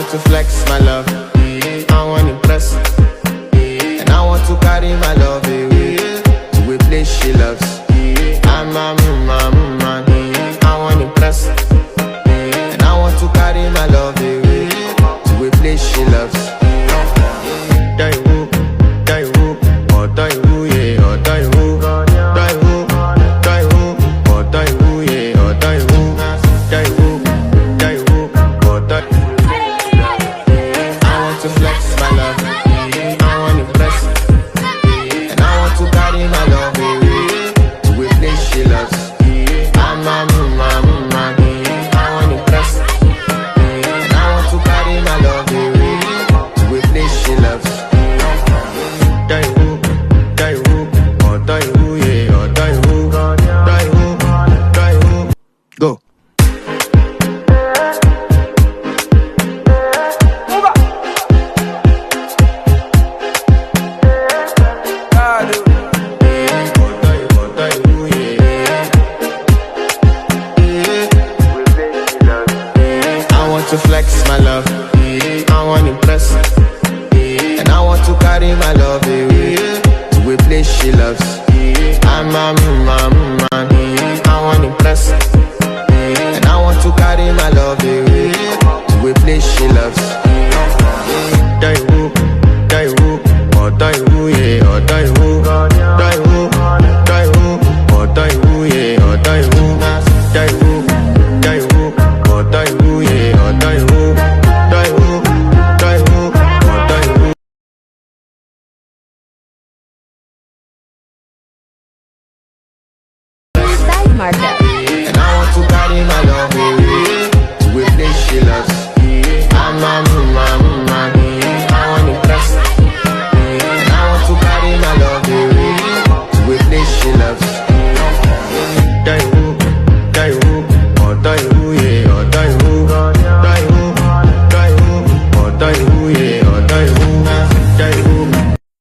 want to flex my love, I want to impress, and I want to carry my love away to a place she loves. I'm a man, I want to impress, and I want to carry my love away to a place she loves. Die who, or die who, yeah, or die who, die who, or die who, yeah, or die who, die who, or die. I want to flex my love, I want to impress, and I want to carry my love away to a place she loves. I'm a man, I want to impress, and I want to carry my love away to a place she loves. Die who, or die who, yeah, or die who, die who. Go. I want to flex my love, I want to impress, and I want to carry my love away to a place she loves. I'm a man, I want to impress, and I want to carry my love away to a place she loves.